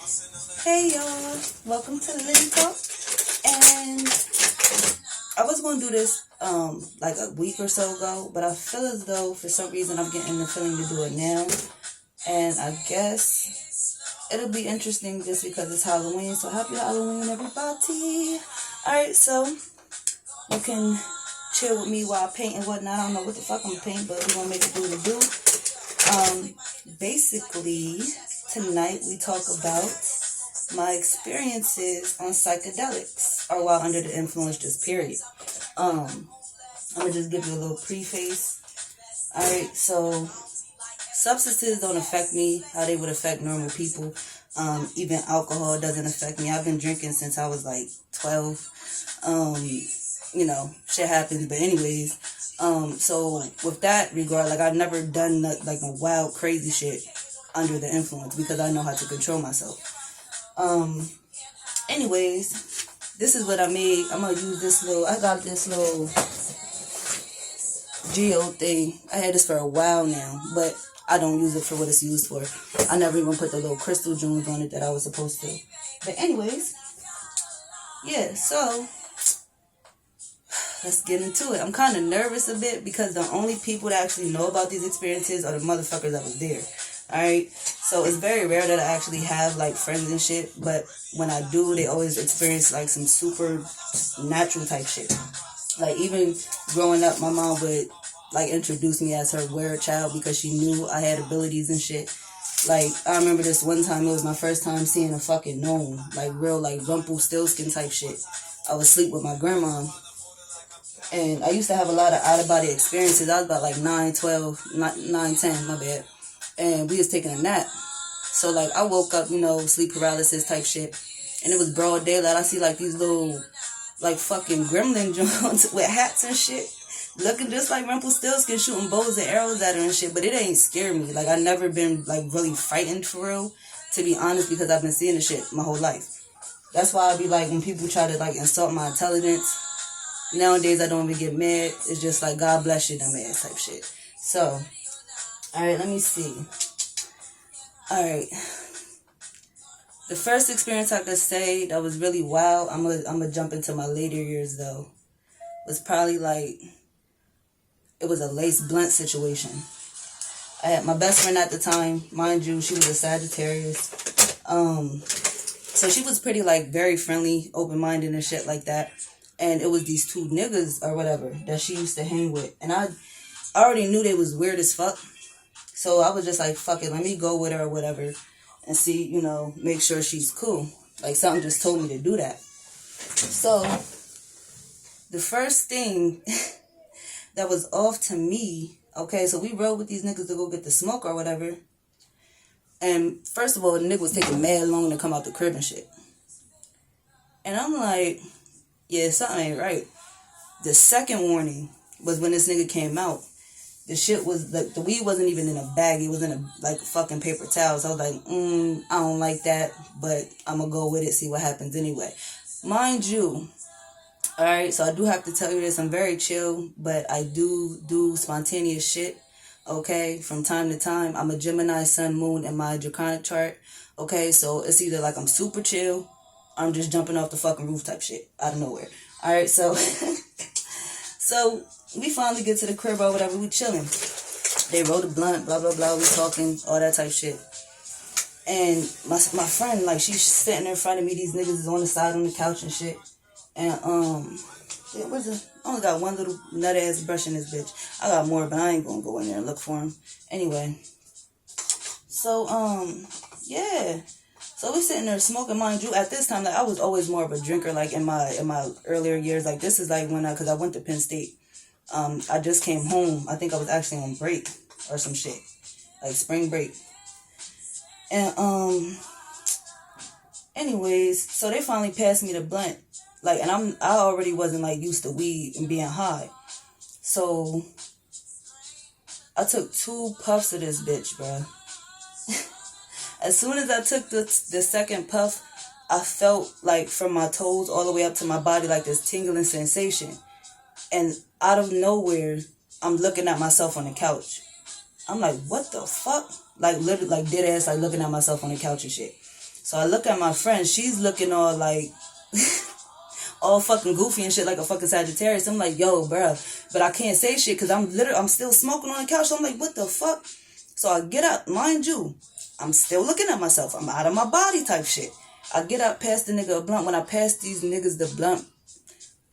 Hey y'all, welcome to Litty Talk. And I was gonna do this like a week or so ago, but I feel as though for some reason I'm getting the feeling to do it now. And I guess it'll be interesting just because it's Halloween. So happy Halloween, everybody! Alright, so you can chill with me while I paint and whatnot. I don't know what the fuck I'm gonna paint, but we're gonna make it do the do. Basically, tonight we talk about my experiences on psychedelics or while under the influence, just period. I'm gonna just give you a little preface. Alright, so substances don't affect me how they would affect normal people. Even alcohol doesn't affect me. I've been drinking since I was like 12. Shit happens, but anyways, so with that regard, like I've never done like a wild crazy shit under the influence because I know how to control myself. Anyways, this is what I made. I'm gonna use I got this little geo thing. I had this for a while now, but I don't use it for what it's used for. I never even put the little crystal jewels on it that I was supposed to. But anyways, yeah, so let's get into it. I'm kind of nervous a bit because the only people that actually know about these experiences are the motherfuckers that was there. Alright? So it's very rare that I actually have like friends and shit, but when I do, they always experience like some super natural type shit. Like even growing up, my mom would like introduce me as her weird child because she knew I had abilities and shit. Like I remember this one time, it was my first time seeing a fucking gnome, like real like Rumpelstiltskin type shit. I was asleep with my grandma. And I used to have a lot of out-of-body experiences. I was about like 9, 10, my bad. And we was taking a nap. So, like, I woke up, sleep paralysis type shit. And it was broad daylight. I see, like, these little, like, fucking gremlin joints with hats and shit. Looking just like Rumpelstiltskin, shooting bows and arrows at her and shit. But it ain't scared me. Like, I never been, like, really frightened for real. To be honest, because I've been seeing the shit my whole life. That's why I be like, when people try to, like, insult my intelligence, nowadays I don't even get mad. It's just like, God bless you, dumb ass type shit. So, alright, let me see. Alright. The first experience I could say that was really wild, I'm gonna jump into my later years though, was probably like, it was a lace blunt situation. I had my best friend at the time, mind you, she was a Sagittarius. So she was pretty like very friendly, open-minded and shit like that. And it was these two niggas or whatever that she used to hang with. And I already knew they was weird as fuck. So I was just like, fuck it, let me go with her or whatever. And see, make sure she's cool. Like something just told me to do that. So the first thing that was off to me, okay, so we rode with these niggas to go get the smoke or whatever. And first of all, the nigga was taking mad long to come out the crib and shit. And I'm like, yeah, something ain't right. The second warning was when this nigga came out. The shit was, like, the weed wasn't even in a bag. It was in a fucking paper towel. So I was like, I don't like that, but I'm gonna go with it, see what happens anyway. Mind you, alright, so I do have to tell you this. I'm very chill, but I do spontaneous shit, okay, from time to time. I'm a Gemini sun moon in my draconic chart, okay, so it's either like I'm super chill, I'm just jumping off the fucking roof type shit out of nowhere. Alright, so so we finally get to the crib or whatever, we chilling. They rolled a blunt, blah, blah, blah, we talking, all that type shit. And my friend, like, she's sitting there in front of me, these niggas is on the side on the couch and shit. And, I only got one little nut-ass brush in this bitch. I got more, but I ain't gonna go in there and look for him. Anyway. So, yeah. So we sitting there smoking, mind you, at this time, like, I was always more of a drinker, like, in my earlier years. Like, this is, like, because I went to Penn State. I just came home. I think I was actually on break or some shit. Like, spring break. And, anyways, so they finally passed me the blunt. Like, and I already wasn't, like, used to weed and being high. So, I took 2 puffs of this bitch, bruh. As soon as I took the second puff, I felt like from my toes all the way up to my body like this tingling sensation. And out of nowhere, I'm looking at myself on the couch. I'm like, what the fuck? Like, literally, like, dead ass, like, looking at myself on the couch and shit. So I look at my friend. She's looking all like, all fucking goofy and shit like a fucking Sagittarius. I'm like, yo, bruh. But I can't say shit because I'm still smoking on the couch. So I'm like, what the fuck? So I get up. Mind you, I'm still looking at myself. I'm out of my body type shit. I get up past the nigga a blunt. When I pass these niggas the blunt,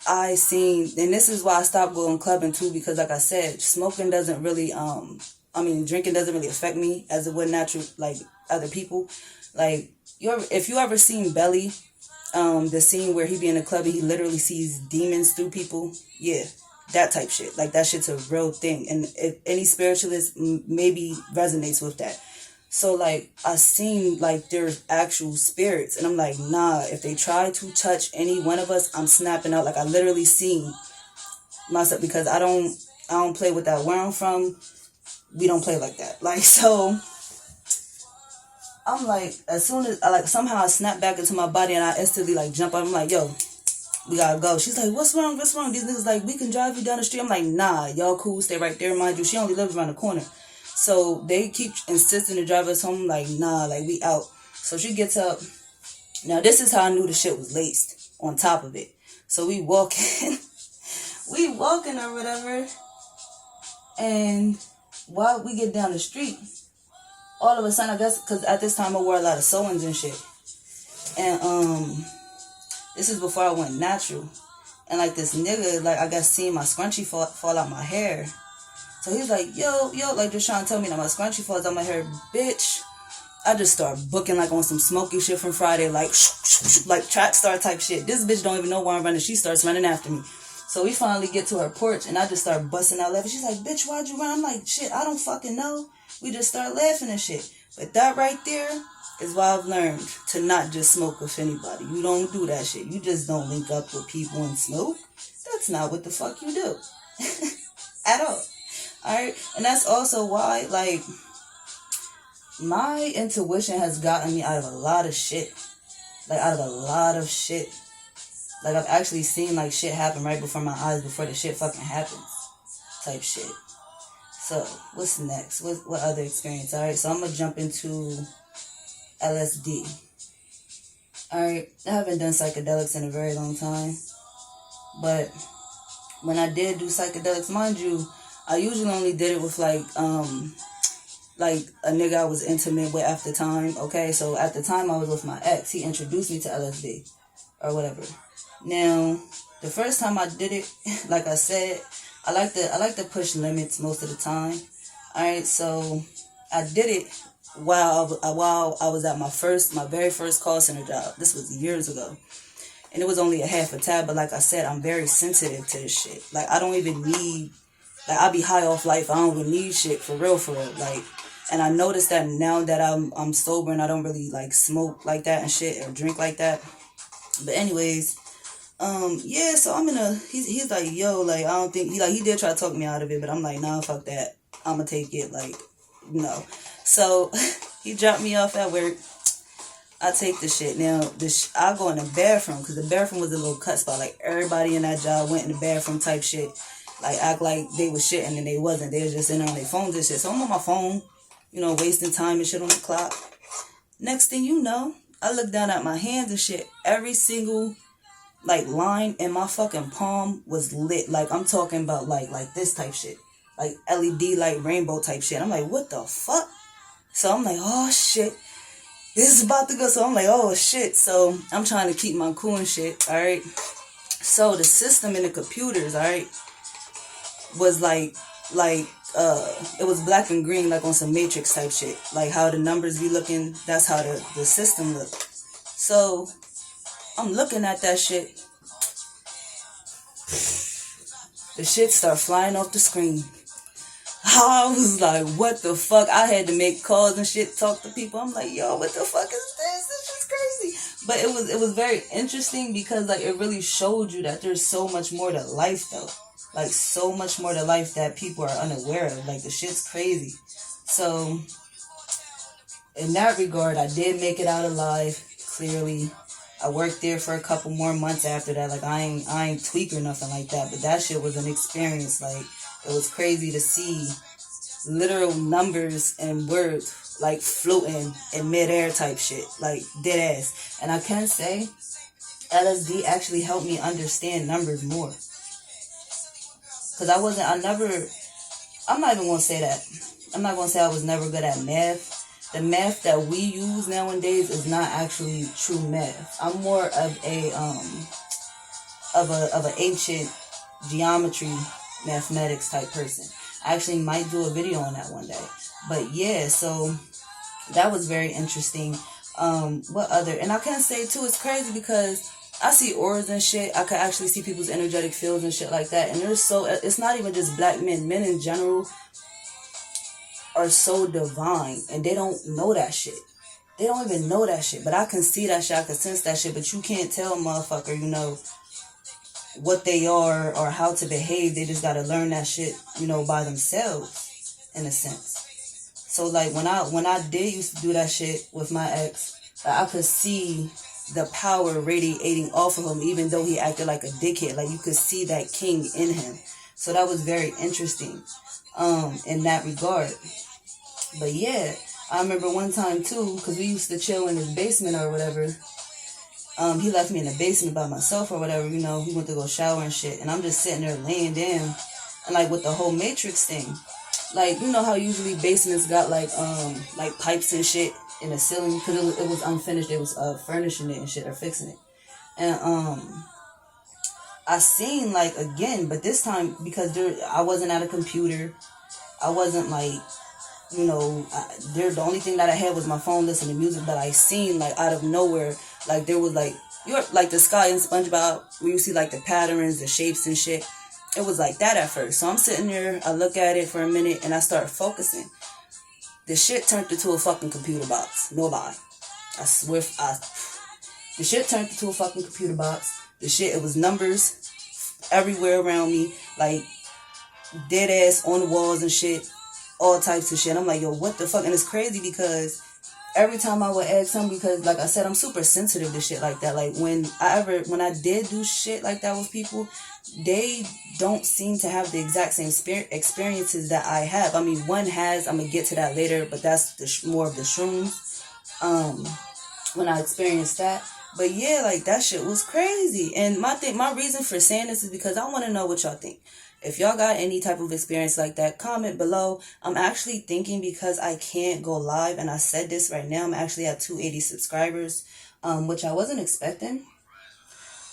I seen, and this is why I stopped going clubbing too, because like I said, smoking doesn't really, drinking doesn't really affect me as it would natural, like other people. Like, if you ever seen Belly, the scene where he be in a club and he literally sees demons through people, yeah, that type shit. Like, that shit's a real thing. And if any spiritualist maybe resonates with that. So, like, I seen, like, there's actual spirits. And I'm like, nah, if they try to touch any one of us, I'm snapping out. Like, I literally seen myself, because I don't play with that. Where I'm from, we don't play like that. Like, so, I'm like, as soon as, somehow I snap back into my body and I instantly, like, jump up. I'm like, yo, we gotta go. She's like, what's wrong? What's wrong? These niggas like, we can drive you down the street. I'm like, nah, y'all cool. Stay right there. Mind you, she only lives around the corner. So they keep insisting to drive us home. Like, nah, like, we out. So she gets up. Now, this is how I knew the shit was laced on top of it. So we walking. We walking or whatever. And while we get down the street, all of a sudden, I guess, because at this time I wore a lot of sewings and shit. And this is before I went natural. And like this nigga, like, I guess seeing my scrunchie fall out my hair. So he's like, yo, like, just trying to tell me that my scrunchie falls out my hair. Bitch, I just start booking like on some smoky shit from Friday, like track star type shit. This bitch don't even know why I'm running. She starts running after me. So we finally get to her porch and I just start busting out laughing. She's like, bitch, why'd you run? I'm like, shit, I don't fucking know. We just start laughing and shit. But that right there is why I've learned to not just smoke with anybody. You don't do that shit. You just don't link up with people and smoke. That's not what the fuck you do. At all. Alright? And that's also why, like, my intuition has gotten me out of a lot of shit. Like, out of a lot of shit. Like, I've actually seen, like, shit happen right before my eyes before the shit fucking happens. Type shit. So, what's next? What other experience? Alright, so I'm going to jump into LSD. Alright, I haven't done psychedelics in a very long time. But when I did do psychedelics, mind you, I usually only did it with, like a nigga I was intimate with at the time, okay? So, at the time I was with my ex. He introduced me to LSD or whatever. Now, the first time I did it, like I said, I like to push limits most of the time. Alright, so I did it while I was at my very first call center job. This was years ago. And it was only a half a tab, but like I said, I'm very sensitive to this shit. Like, I don't even need, like, I be high off life. I don't even need shit for real. Like, and I noticed that now that I'm sober and I don't really, like, smoke like that and shit or drink like that. But anyways, yeah, so he's like, yo, like, I don't think, he did try to talk me out of it, but I'm like, nah, fuck that. I'm gonna take it, like, no. So, he dropped me off at work. I take the shit. Now, I go in the bathroom, because the bathroom was a little cut spot. Like, everybody in that job went in the bathroom type shit. Like, act like they was shitting and they wasn't. They was just in there on their phones and shit. So, I'm on my phone, wasting time and shit on the clock. Next thing you know, I look down at my hands and shit. Every single, like, line in my fucking palm was lit. Like, I'm talking about, like this type shit. Like, LED, like, rainbow type shit. I'm like, what the fuck? So, I'm like, oh, shit. This is about to go. So, I'm like, oh, shit. So, I'm trying to keep my cool and shit, all right? So, the system in the computers, all right, was like, it was black and green, like on some Matrix type shit. Like, how the numbers be looking, that's how the system looked. So, I'm looking at that shit. The shit start flying off the screen. I was like, what the fuck? I had to make calls and shit, talk to people. I'm like, yo, what the fuck is this? This is crazy. But it was very interesting because, like, it really showed you that there's so much more to life, though. Like, so much more to life that people are unaware of. Like, the shit's crazy. So, in that regard, I did make it out alive, clearly. I worked there for a couple more months after that. Like, I ain't tweak or nothing like that. But that shit was an experience. Like, it was crazy to see literal numbers and words like floating in midair type shit, like dead ass. And I can say LSD actually helped me understand numbers more. Cause I'm not even gonna say that. I'm not gonna say I was never good at math. The math that we use nowadays is not actually true math. I'm more of an ancient geometry mathematics type person. I actually might do a video on that one day. But yeah, so that was very interesting. What other? And I can say too, it's crazy because I see auras and shit. I could actually see people's energetic fields and shit like that. And it's not even just black men. Men in general are so divine, and they don't know that shit. They don't even know that shit. But I can see that shit. I can sense that shit. But you can't tell a motherfucker, you know, what they are or how to behave. They just gotta learn that shit, you know, by themselves, in a sense. So like when I did used to do that shit with my ex, I could see the power radiating off of him, even though he acted like a dickhead. Like you could see that king in him. So that was very interesting, in that regard. But yeah, I remember one time too, because we used to chill in his basement or whatever. He left me in the basement by myself or whatever, you know, he went to go shower and shit. And I'm just sitting there laying down. And like with the whole Matrix thing, like, you know how usually basements got like pipes and shit in the ceiling, because it was unfinished. They was furnishing it and shit, or fixing it. And I seen like again, but this time because I wasn't at a computer, I wasn't like, you know, the only thing that I had was my phone listening to music. But I seen like out of nowhere, like there was like like the sky in SpongeBob where you see like the patterns, the shapes and shit. It was like that at first. So I'm sitting there, I look at it for a minute and I start focusing. The shit turned into a fucking computer box. No lie. I swear, the shit turned into a fucking computer box. The shit, it was numbers everywhere around me, like dead ass on the walls and shit, all types of shit. I'm like, yo, what the fuck? And it's crazy because every time I would ask something, because like I said, I'm super sensitive to shit like that. Like when I did do shit like that with people, they don't seem to have the exact same experiences that I have. I mean, one has, I'm gonna get to that later, but that's more of the shrooms, when I experienced that. But yeah, like that shit was crazy. And my reason for saying this is because I want to know what y'all think. If y'all got any type of experience like that, comment below. I'm actually thinking, because I can't go live, and I said this right now, I'm actually at 280 subscribers, which I wasn't expecting.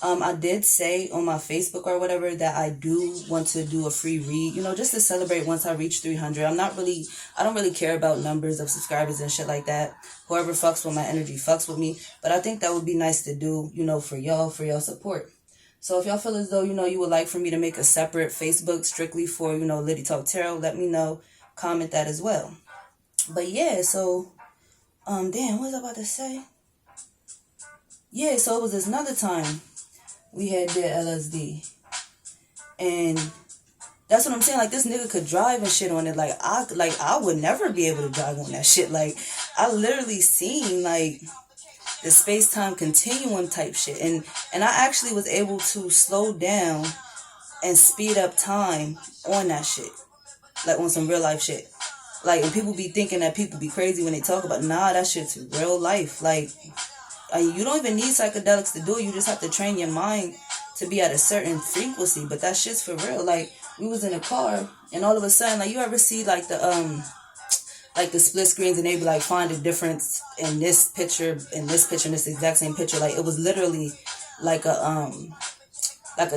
I did say on my Facebook or whatever that I do want to do a free read, you know, just to celebrate once I reach 300. I don't really care about numbers of subscribers and shit like that. Whoever fucks with my energy fucks with me. But I think that would be nice to do, you know, for y'all support. So if y'all feel as though, you know, you would like for me to make a separate Facebook strictly for, you know, Litty Talk Tarot, let me know. Comment that as well. But yeah, so, damn, what was I about to say? Yeah, so it was this another time we had did LSD. And that's what I'm saying. Like, this nigga could drive and shit on it. Like I would never be able to drive on that shit. Like, I literally seen, like, the space-time continuum type shit. And I actually was able to slow down and speed up time on that shit. Like, on some real life shit. Like, and people be thinking that people be crazy when they talk about, nah, that shit's real life. Like, you don't even need psychedelics to do it. You just have to train your mind to be at a certain frequency. But that shit's for real. Like, we was in a car, and all of a sudden, like, you ever see, like, the split screens, and they be like, find a difference in this picture, in this exact same picture. Like, it was literally like a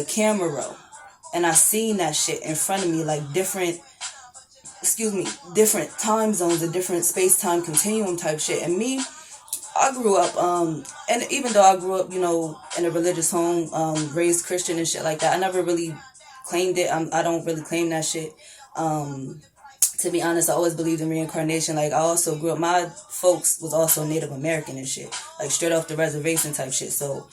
camera roll. And I seen that shit in front of me, like different time zones, a different space-time continuum type shit. And me, I grew up, and even though I grew up, you know, in a religious home, raised Christian and shit like that, I never really claimed it. I don't really claim that shit. To be honest, I always believed in reincarnation. Like, I also grew up, my folks was also Native American and shit. Like, straight off the reservation type shit. So,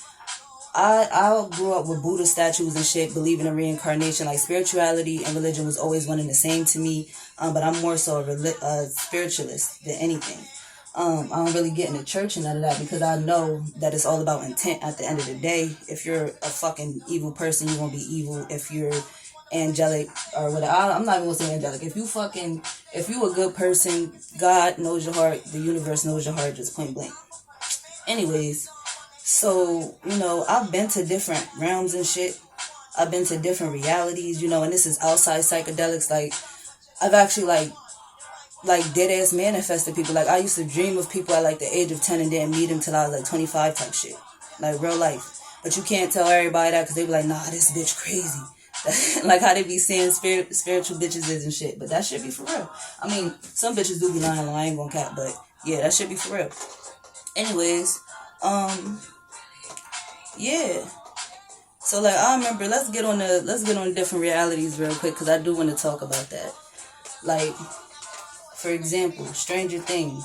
I grew up with Buddha statues and shit, believing in reincarnation. Like, spirituality and religion was always one and the same to me. But I'm more so a spiritualist than anything. I don't really get into church and none of that, because I know that it's all about intent at the end of the day. If you're a fucking evil person, you're going to be evil. If you're angelic or whatever. I'm not even gonna say angelic. If you a good person, God knows your heart, the universe knows your heart, just point blank. Anyways, so, I've been to different realms and shit. I've been to different realities, and this is outside psychedelics. Like, I've actually, like dead ass manifested people. Like, I used to dream of people at, like, the age of 10 and didn't meet them till I was, like, 25 type shit. Like, real life. But you can't tell everybody that because they be like, nah, this bitch crazy. Like how they be saying spiritual bitches is and shit. But that shit be for real. I mean, some bitches do be lying, I ain't gonna cap, but yeah, that shit be for real. Anyways, yeah. So like I remember, let's get on different realities real quick because I do want to talk about that. Like, for example, Stranger Things.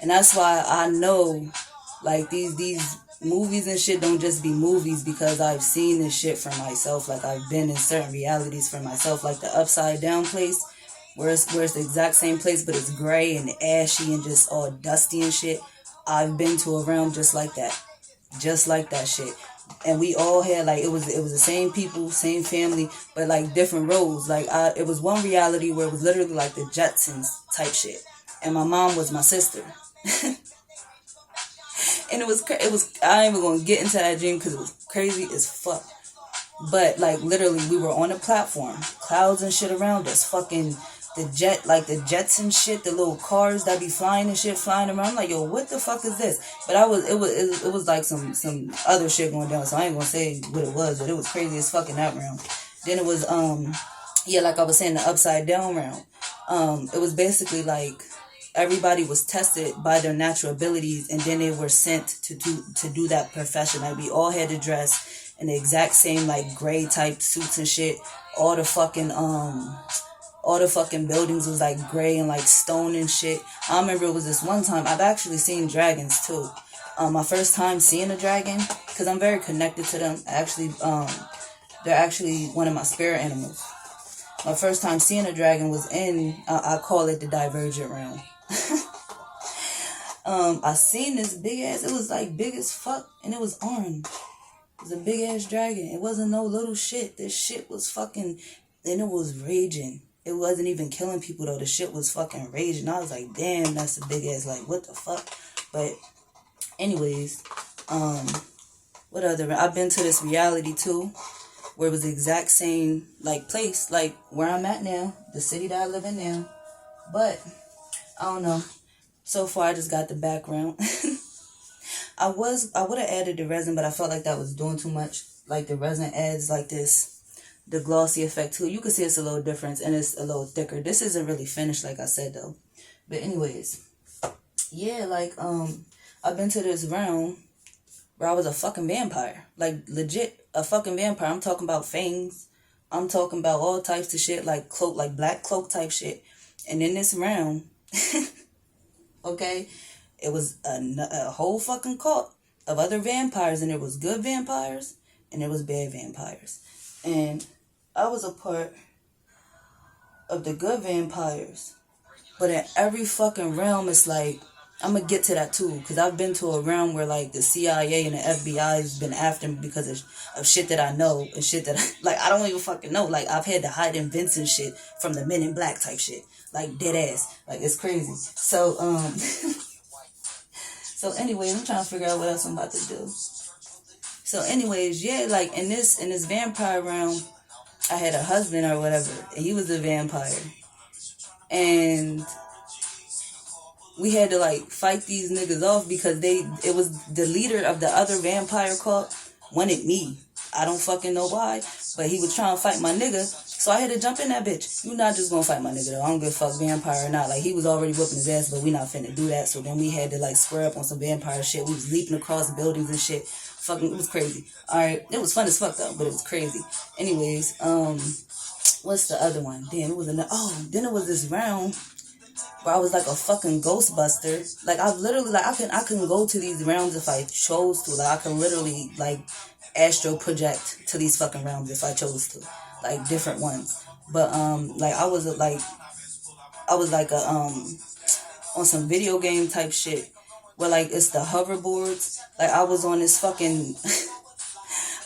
And that's why I know like these movies and shit don't just be movies because I've seen this shit for myself. Like I've been in certain realities for myself, like the Upside Down place where it's the exact same place but it's gray and ashy and just all dusty and shit. I've been to a realm just like that shit. And we all had like it was the same people, same family, but like different roles. Like it was one reality where it was literally like the Jetsons type shit, and my mom was my sister. And it was I ain't even gonna get into that dream because it was crazy as fuck. But like literally we were on a platform, clouds and shit around us, fucking the jets and shit, the little cars that be flying and shit flying around. I'm like, yo, what the fuck is this? But it was like some other shit going down, so I ain't gonna say what it was, but it was crazy as fuck in that realm. Then it was like I was saying, the Upside Down realm. It was basically like everybody was tested by their natural abilities, and then they were sent to do that profession. Like we all had to dress in the exact same like gray type suits and shit. All the fucking buildings was like gray and like stone and shit. I remember it was this one time, I've actually seen dragons too. My first time seeing a dragon, because I'm very connected to them. They're actually one of my spirit animals. My first time seeing a dragon was in, I call it the Divergent realm. I seen this big ass, it was like big as fuck, and it was orange. It was a big ass dragon. It wasn't no little shit. This shit was fucking, and it was raging. It wasn't even killing people though. The shit was fucking raging. I was like, damn, that's a big ass, like, what the fuck? But anyways, what other, I've been to this reality too, where it was the exact same, like, place, like, where I'm at now, the city that I live in now. But, I don't know. So far, I just got the background. I would have added the resin, but I felt like that was doing too much. Like, the resin adds, like, the glossy effect too. You can see it's a little difference, and it's a little thicker. This isn't really finished, like I said, though. But anyways, yeah, like, I've been to this realm where I was a fucking vampire. Like, legit, a fucking vampire. I'm talking about fangs. I'm talking about all types of shit, like cloak, like black cloak type shit. And in this realm, okay, it was a whole fucking cult of other vampires, and there was good vampires, and there was bad vampires. And I was a part of the good vampires. But in every fucking realm, it's like, I'm going to get to that too. Because I've been to a realm where like the CIA and the FBI has been after me because of shit that I know. And shit that I don't even fucking know. Like, I've had to hide in vents and shit from the Men in Black type shit. Like, dead ass. Like, it's crazy. So, so anyways, I'm trying to figure out what else I'm about to do. So anyways, yeah, like in this vampire realm, I had a husband or whatever, and he was a vampire. And we had to like fight these niggas off because it was the leader of the other vampire cult wanted me. I don't fucking know why, but he was trying to fight my nigga, so I had to jump in that bitch. You not just gonna fight my nigga though. I don't give a fuck vampire or not. Like, he was already whooping his ass, but we not finna do that. So then we had to like square up on some vampire shit. We was leaping across buildings and shit. Fucking, it was crazy. Alright, it was fun as fuck though, but it was crazy. Anyways, what's the other one? Damn, it was then it was this round where I was like a fucking ghostbuster. Like, I literally, like, I can go to these realms if I chose to. Like, I can literally like astral project to these fucking realms if I chose to, like different ones. But like I was like a on some video game type shit where like it's the hoverboards. Like, I was on this fucking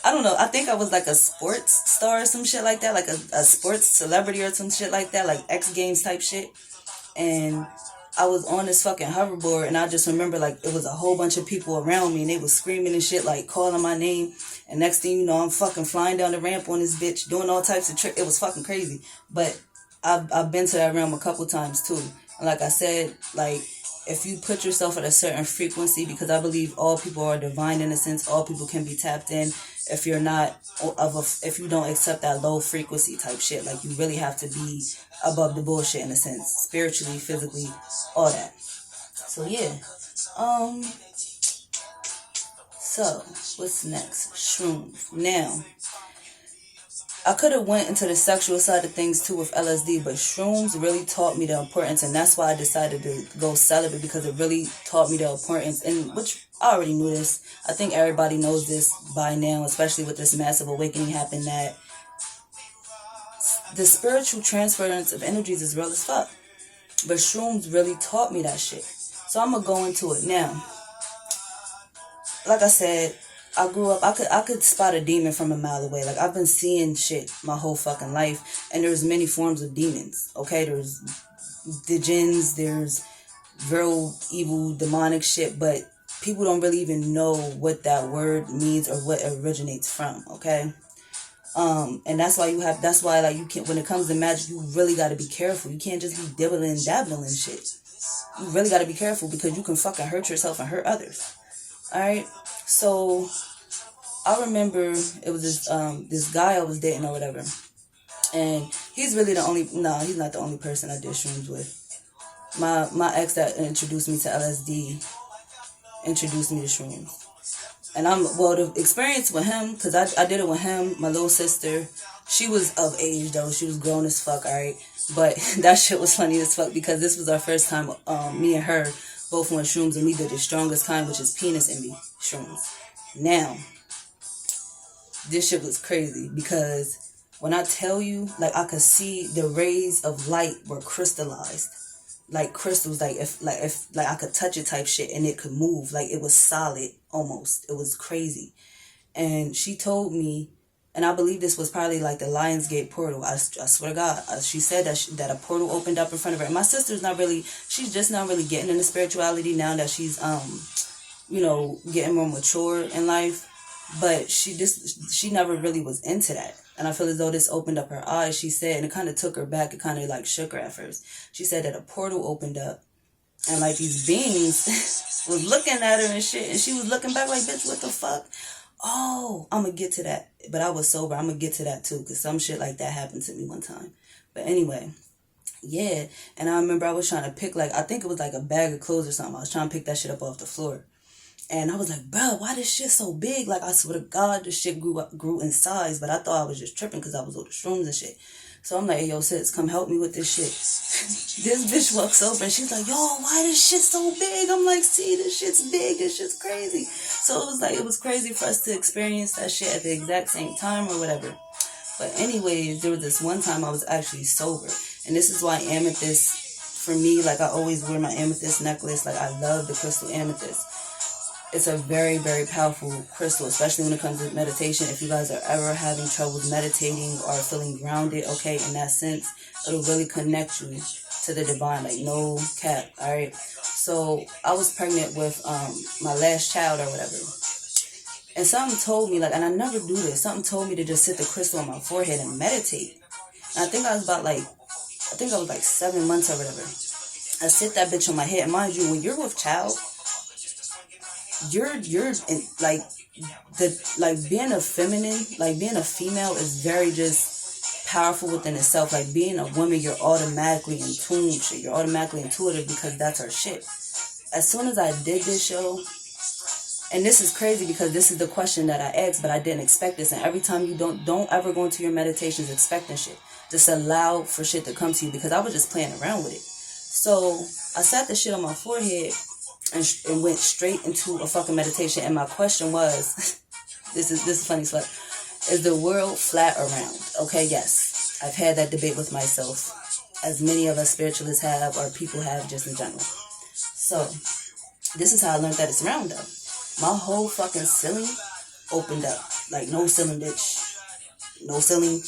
I don't know. I think I was like a sports star or some shit like that, like a sports celebrity or some shit like that, like X Games type shit. And I was on this fucking hoverboard, and I just remember like it was a whole bunch of people around me, and they was screaming and shit, like calling my name. And next thing you know, I'm fucking flying down the ramp on this bitch, doing all types of tricks. It was fucking crazy. But I've been to that realm a couple times too. And like I said, like if you put yourself at a certain frequency, because I believe all people are divine in a sense, all people can be tapped in. If you're not if you don't accept that low frequency type shit, like you really have to be above the bullshit in a sense, spiritually, physically, all that. So yeah. So what's next? Shrooms. Now, I could have went into the sexual side of things too with LSD, but shrooms really taught me the importance, and that's why I decided to go celibate, because it really taught me the importance, and which I already knew this. I think everybody knows this by now, especially with this massive awakening happening, that the spiritual transference of energies is real as fuck. But shrooms really taught me that shit. So I'm gonna go into it now. Like I said, I grew up, I could spot a demon from a mile away. Like, I've been seeing shit my whole fucking life. And there's many forms of demons, okay? There's the jinns, there's real evil, demonic shit. But people don't really even know what that word means or what it originates from, okay? And that's why like you can't, when it comes to magic, you really gotta be careful. You can't just be dibbling and dabbling and shit. You really gotta be careful, because you can fucking hurt yourself and hurt others. Alright? So I remember it was this guy I was dating or whatever. And he's really he's not the only person I did shrooms with. My ex that introduced me to LSD introduced me to shrooms. And the experience with him, because I did it with him, my little sister. She was of age though. She was grown as fuck, alright? But that shit was funny as fuck, because this was our first time, me and her both on shrooms, and we did the strongest kind, which is penis envy shrooms. Now, this shit was crazy, because when I tell you, like, I could see the rays of light were crystallized, like crystals, like if I could touch it type shit, and it could move, like it was solid almost. It was crazy. And she told me, and I believe this was probably like the Lionsgate portal. I swear to God, she said that a portal opened up in front of her. And my sister's she's just not really getting into spirituality now that she's getting more mature in life. But she never really was into that. And I feel as though this opened up her eyes, she said, and it kind of took her back. It kind of like shook her at first. She said that a portal opened up, and like these beings was looking at her and shit. And she was looking back like, bitch, what the fuck? Oh, I'm going to get to that. But I was sober. I'm going to get to that too, because some shit like that happened to me one time. But anyway, yeah. And I remember I was trying to pick, like, I think it was like a bag of clothes or something. I was trying to pick that shit up off the floor. And I was like, bro, why this shit so big? Like, I swear to God, this shit grew in size. But I thought I was just tripping because I was on the shrooms and shit. So I'm like, hey, yo, sis, come help me with this shit. This bitch walks over and she's like, yo, why this shit so big? I'm like, see, this shit's big. This shit's crazy. So it was crazy for us to experience that shit at the exact same time or whatever. But anyways, there was this one time I was actually sober. And this is why amethyst, for me, like, I always wear my amethyst necklace. Like, I love the crystal amethyst. It's a very, very powerful crystal, especially when it comes to meditation. If you guys are ever having trouble meditating or feeling grounded, okay, in that sense, it'll really connect you to the divine, like no cap, all right? So I was pregnant with my last child or whatever. And something told me, like, and I never do this, something told me to just sit the crystal on my forehead and meditate. And I think I was like 7 months or whatever. I sit that bitch on my head. And mind you, when you're with child, you're in, like being a feminine, like being a female is very just powerful within itself. Like being a woman, you're automatically in tune shit. You're automatically intuitive because that's our shit. As soon as I did this show, and this is crazy because this is the question that I asked, but I didn't expect this. And every time you don't ever go into your meditations expecting shit. Just allow for shit to come to you, because I was just playing around with it. So I sat the shit on my forehead and went straight into a fucking meditation. And my question was, this is funny as fuck, is the world flat or round? Okay, yes. I've had that debate with myself, as many of us spiritualists have, or people have just in general. So, this is how I learned that it's round though. My whole fucking ceiling opened up. Like, no ceiling, bitch. No ceiling.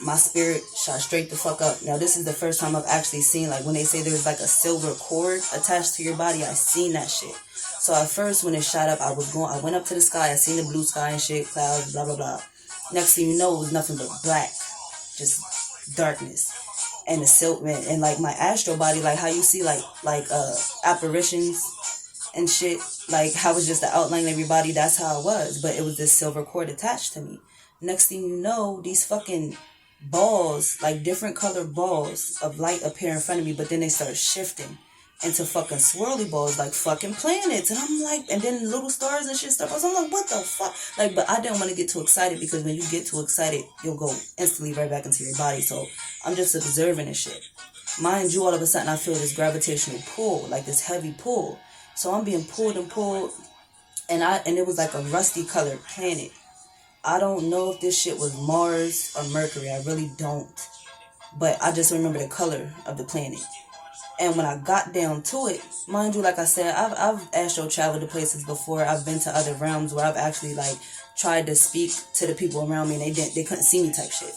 My spirit shot straight the fuck up. Now, this is the first time I've actually seen, like, when they say there's like a silver cord attached to your body, I seen that shit. So at first, when it shot up, I went up to the sky, I seen the blue sky and shit, clouds, blah, blah, blah. Next thing you know, it was nothing but black. Just darkness. And the silk, man, and like my astral body, like how you see like apparitions and shit, like how it's just the outline of everybody, that's how it was. But it was this silver cord attached to me. Next thing you know, these fucking balls, like different colored balls of light appear in front of me, but then they start shifting into fucking swirly balls, like fucking planets. And I'm like, and then little stars and shit stuff. I'm like, what the fuck? Like, but I didn't want to get too excited, because when you get too excited, you'll go instantly right back into your body. So I'm just observing this shit. Mind you, all of a sudden I feel this gravitational pull, like this heavy pull. So I'm being pulled and pulled, and it was like a rusty colored planet. I don't know if this shit was Mars or Mercury. I really don't. But I just remember the color of the planet. And when I got down to it, mind you, like I said, I've astral traveled to places before. I've been to other realms where I've actually like tried to speak to the people around me, and they couldn't see me type shit.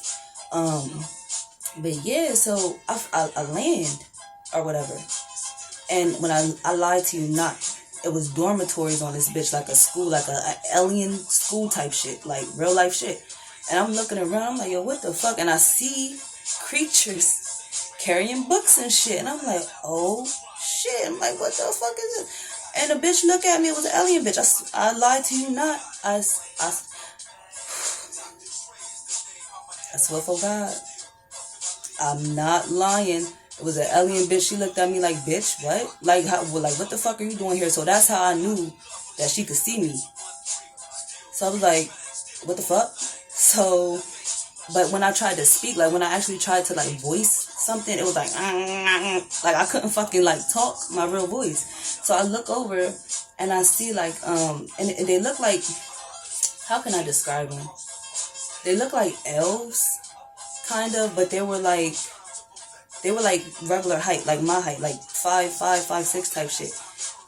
But yeah, so I land or whatever. And when I lied to you not, it was dormitories on this bitch, like a school, like a alien school type shit, like real life shit. And I'm looking around, I'm like, yo, what the fuck? And I see creatures carrying books and shit. And I'm like, oh shit. I'm like, what the fuck is this? And the bitch looked at me, it was an alien bitch. I lied to you not. I swear for God, I'm not lying. It was an alien bitch. She looked at me like, bitch, what? Like, what the fuck are you doing here? So that's how I knew that she could see me. So I was like, what the fuck? So, but when I tried to speak, like when I actually tried to like voice something, it was like I couldn't fucking like talk my real voice. So I look over and I see like, and they look like, how can I describe them? They look like elves, kind of, but they were like regular height, like my height, like 5'6" type shit.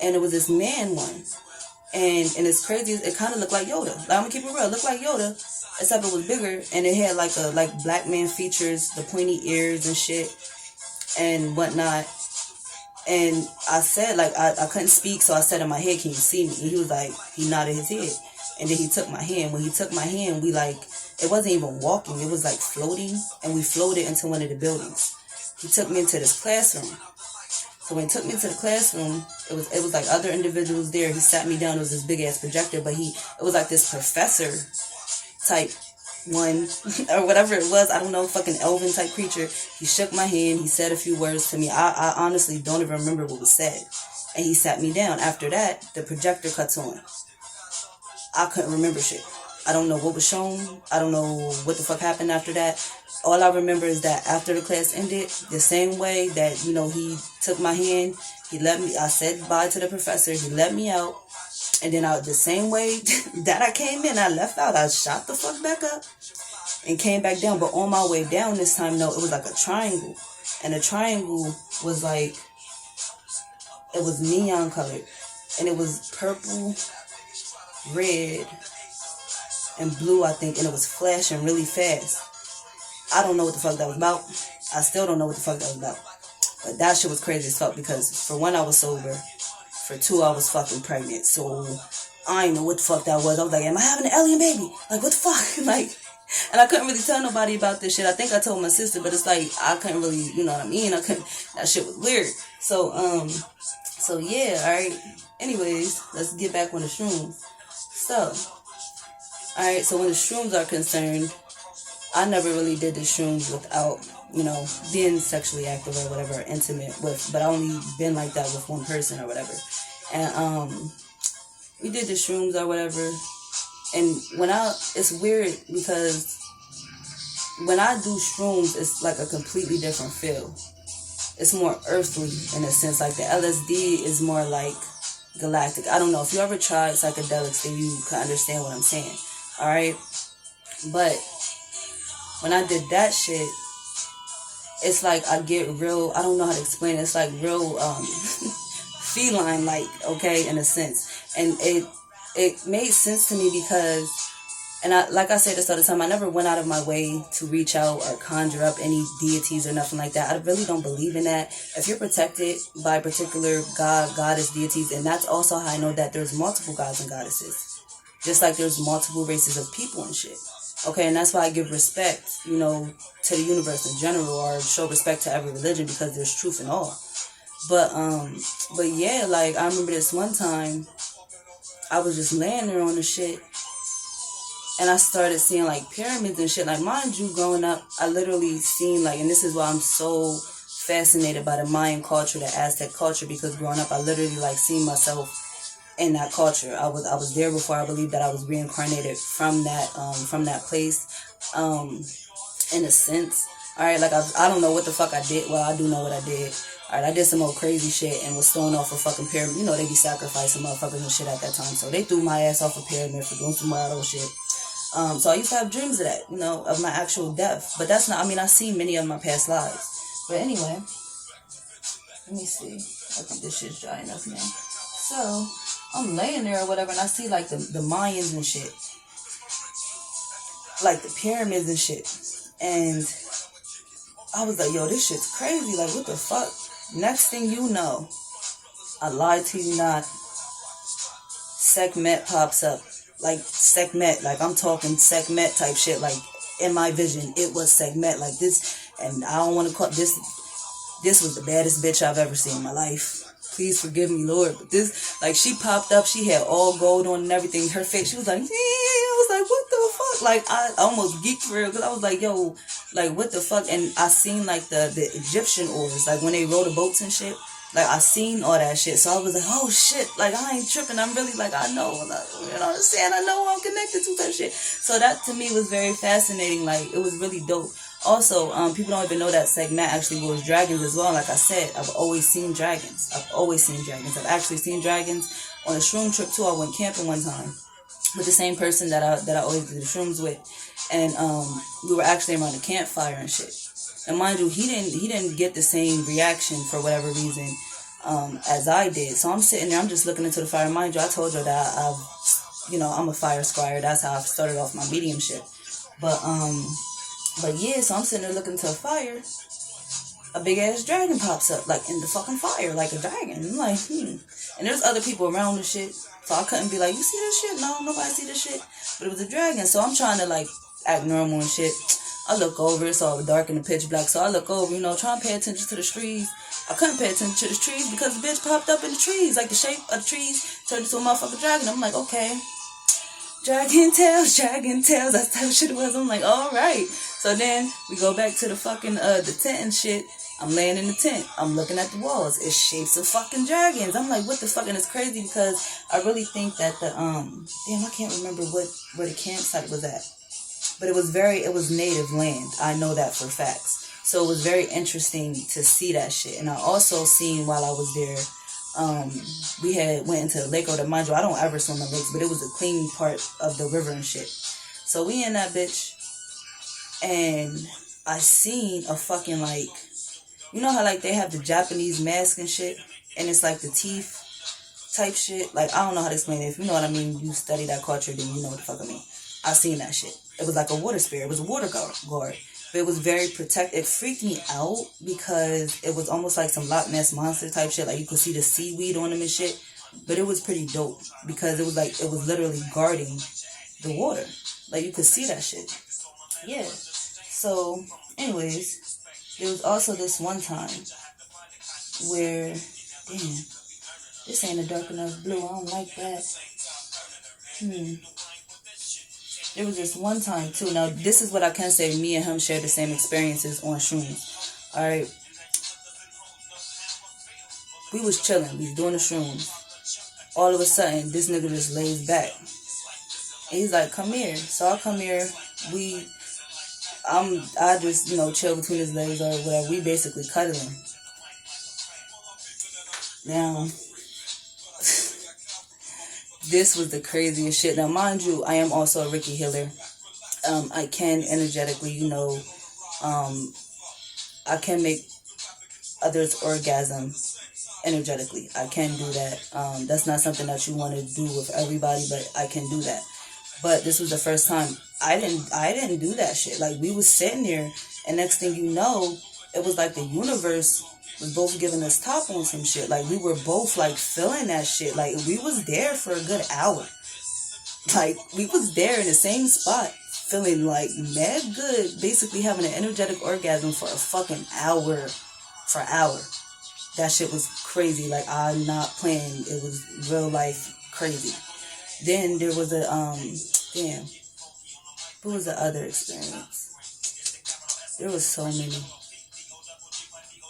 And it was this man one. And it's crazy, it kind of looked like Yoda. Like, I'm gonna keep it real, it looked like Yoda, except it was bigger, and it had like black man features, the pointy ears and shit, and whatnot. And I said, like, I couldn't speak, so I said in my head, can you see me? And he was like, he nodded his head. And then he took my hand. When he took my hand, we like, it wasn't even walking, it was like floating, and we floated into one of the buildings. He took me into this classroom. So when he took me into the classroom, it was like other individuals there. He sat me down. It was this big ass projector, but it was like this professor type one or whatever it was. I don't know, fucking elven type creature. He shook my hand. He said a few words to me. I honestly don't even remember what was said. And he sat me down. After that, the projector cuts on. I couldn't remember shit. I don't know what was shown. I don't know what the fuck happened after that. All I remember is that after the class ended, the same way that, you know, he took my hand, he let me, I said bye to the professor, he let me out, and then the same way that I came in, I left out, I shot the fuck back up and came back down. But on my way down this time, no, it was like a triangle. And the triangle was like, it was neon colored. And it was purple, red, and blue, I think, and it was flashing really fast. I don't know what the fuck that was about. I still don't know what the fuck that was about. But that shit was crazy as fuck, because for one, I was sober. For two, I was fucking pregnant. So I didn't know what the fuck that was. I was like, am I having an alien baby? Like, what the fuck? Like, and I couldn't really tell nobody about this shit. I think I told my sister, but it's like, I couldn't really, you know what I mean? That shit was weird. So yeah, alright. Anyways, let's get back on the shrooms. So, alright, so when the shrooms are concerned, I never really did the shrooms without, you know, being sexually active or whatever, intimate with, but I only been like that with one person or whatever. And we did the shrooms or whatever. And it's weird because when I do shrooms, it's like a completely different feel. It's more earthly in a sense. Like the LSD is more like galactic. I don't know. If you ever tried psychedelics, then you can understand what I'm saying. Alright? But when I did that shit, it's like I get real, I don't know how to explain it. It's like real feline like, okay, in a sense. And it made sense to me because, and like I say this all the time, I never went out of my way to reach out or conjure up any deities or nothing like that. I really don't believe in that. If you're protected by a particular god, goddess, deities, and that's also how I know that there's multiple gods and goddesses. Just like there's multiple races of people and shit. Okay, and that's why I give respect, you know, to the universe in general, or show respect to every religion, because there's truth in all. But yeah, like, I remember this one time, I was just laying there on the shit, and I started seeing, like, pyramids and shit. Like, mind you, growing up, I literally seen, like, and this is why I'm so fascinated by the Mayan culture, the Aztec culture, because growing up, I literally, like, seen myself in that culture. I was there before I believed that I was reincarnated from that place, in a sense. Alright, like, I don't know what the fuck I did. Well, I do know what I did. Alright, I did some old crazy shit and was thrown off a fucking pyramid. You know, they be sacrificing motherfuckers and shit at that time. So they threw my ass off a pyramid for doing some wild old shit. So I used to have dreams of that, you know, of my actual death. But that's not, I mean, I've seen many of my past lives. But anyway, let me see. I think this shit's dry enough now. So I'm laying there or whatever, and I see, like, the Mayans and shit. Like, the pyramids and shit. And I was like, yo, this shit's crazy. Like, what the fuck? Next thing you know, I lied to you not, Sekhmet pops up. Like, Sekhmet. Like, I'm talking Sekhmet type shit. Like, in my vision, it was Sekhmet. Like, this, and I don't want to call this was the baddest bitch I've ever seen in my life. Please forgive me, Lord. But this, like, she popped up. She had all gold on and everything. Her face, she was like, yeah. I was like, what the fuck? Like, I almost geeked for real, because I was like, yo, like, what the fuck? And I seen, like, the Egyptian oars, like, when they rowed the boats and shit. Like, I seen all that shit. So I was like, oh, shit. Like, I ain't tripping. I'm really, like, I know. You know what I'm saying? I know I'm connected to that shit. So that, to me, was very fascinating. Like, it was really dope. Also, people don't even know that Sekhmet actually was dragons as well. Like I said, I've always seen dragons. I've actually seen dragons on a shroom trip too. I went camping one time with the same person that I always did the shrooms with, and we were actually around a campfire and shit. And mind you, he didn't get the same reaction for whatever reason as I did. So I'm sitting there, I'm just looking into the fire. Mind you, I told you that I'm a fire scryer. That's how I started off my mediumship. But yeah, so I'm sitting there looking into a fire. A big ass dragon pops up, like, in the fucking fire, like a dragon. I'm like, And there's other people around the shit, so I couldn't be like, you see this shit? No, nobody see this shit. But it was a dragon, so I'm trying to, like, act normal and shit. I look over, it's all dark and the pitch black, so I look over, you know, trying to pay attention to the trees. I couldn't pay attention to the trees because the bitch popped up in the trees, like the shape of the trees turned into a motherfucking dragon. I'm like, okay. Dragon tails, that's the type of shit it was. I'm like, alright. So then we go back to the fucking the tent and shit. I'm laying in the tent. I'm looking at the walls. It's shapes of fucking dragons. I'm like, what the fuck? And it's crazy because I really think that the I can't remember where the campsite was at. But it was native land. I know that for facts. So it was very interesting to see that shit. And I also seen while I was there, we had went into the lake, or the, mind you, I don't ever swim in lakes, but it was a clean part of the river and shit. So we in that bitch, and I seen a fucking, like, you know how, like, they have the Japanese mask and shit, and it's like the teeth type shit. Like, I don't know how to explain it. If you know what I mean, you study that culture, then you know what the fuck I mean. I seen that shit. It was like a water spirit. It was a water guard. But it was very protected. It freaked me out because it was almost like some Loch Ness Monster type shit. Like, you could see the seaweed on them and shit. But it was pretty dope because it was literally guarding the water. Like, you could see that shit. Yeah. So, anyways, there was also this one time where, damn, this ain't a dark enough blue. I don't like that. There was this one time, too. Now, this is what I can say. Me and him shared the same experiences on shrooms. Alright? We was chilling. We was doing the shrooms. All of a sudden, this nigga just lays back. And he's like, come here. So I come here. I just, chill between his legs or whatever. We basically cuddling. Now, this was the craziest shit. Now, mind you, I am also a Reiki healer. I can energetically, I can make others orgasm energetically. I can do that. That's not something that you want to do with everybody, but I can do that. But this was the first time I didn't do that shit. Like, we was sitting there, and next thing you know, it was like the universe was both giving us top on some shit. Like, we were both like feeling that shit. Like, we was there for a good hour. Like, we was there in the same spot, feeling like mad good, basically having an energetic orgasm for a fucking hour. For an hour. That shit was crazy. Like, I'm not playing. It was real life crazy. Then there was a, what was the other experience? There was so many.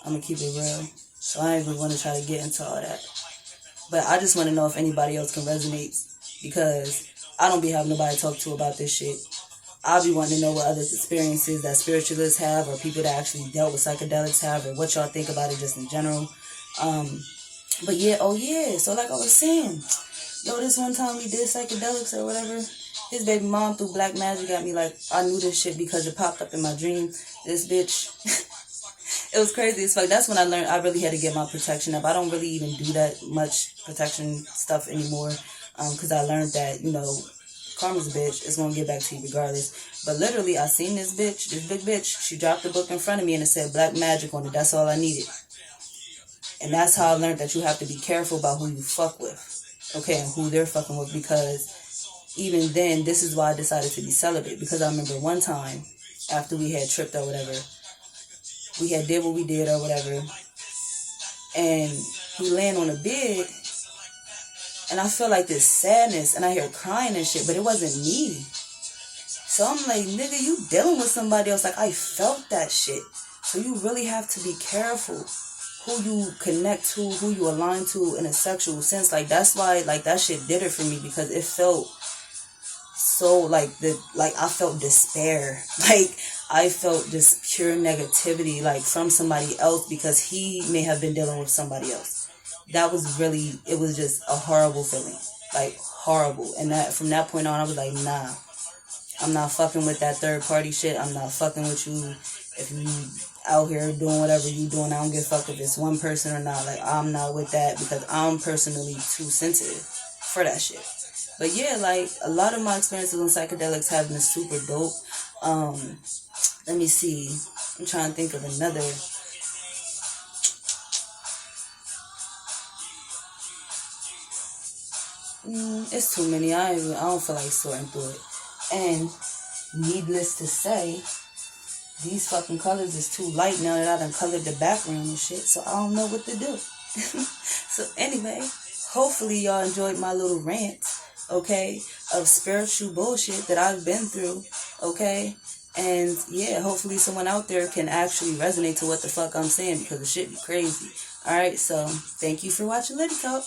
I'm gonna keep it real. So I ain't even want to try to get into all that. But I just want to know if anybody else can resonate, because I don't be having nobody to talk to about this shit. I'll be wanting to know what other experiences that spiritualists have, or people that actually dealt with psychedelics have, or what y'all think about it just in general. But yeah, so like I was saying, this one time we did psychedelics or whatever, his baby mom threw black magic at me. Like, I knew this shit because it popped up in my dream. This bitch, it was crazy as fuck. That's when I learned I really had to get my protection up. I don't really even do that much protection stuff anymore, because I learned that, karma's a bitch. It's going to get back to you regardless. But literally, I seen this big bitch. She dropped the book in front of me and it said black magic on it. That's all I needed. And that's how I learned that you have to be careful about who you fuck with. Okay, and who they're fucking with. Because even then, this is why I decided to be celibate. Because I remember one time, after we had tripped or whatever, we had did what we did or whatever, and he laying on the bed, and I feel like this sadness, and I hear crying and shit, but it wasn't me. So I'm like, nigga, you dealing with somebody else. Like, I felt that shit. So you really have to be careful who you connect to, who you align to in a sexual sense. Like, that's why, like, that shit did it for me, because it felt so, like, I felt despair. Like, I felt this pure negativity, like, from somebody else, because he may have been dealing with somebody else. That was really, it was just a horrible feeling. Like, horrible. And that from that point on, I was like, nah. I'm not fucking with that third party shit. I'm not fucking with you. If you out here doing whatever you doing, I don't give a fuck if it's one person or not. Like, I'm not with that, because I'm personally too sensitive for that shit. But yeah, like, a lot of my experiences on psychedelics have been super dope. Let me see. I'm trying to think of another. It's too many. I don't feel like sorting through it. And needless to say, these fucking colors is too light now that I done colored the background and shit. So I don't know what to do. So anyway, hopefully y'all enjoyed my little rant, okay, of spiritual bullshit that I've been through, okay? And yeah, hopefully someone out there can actually resonate to what the fuck I'm saying, because the shit be crazy. Alright, so thank you for watching Litty Talk.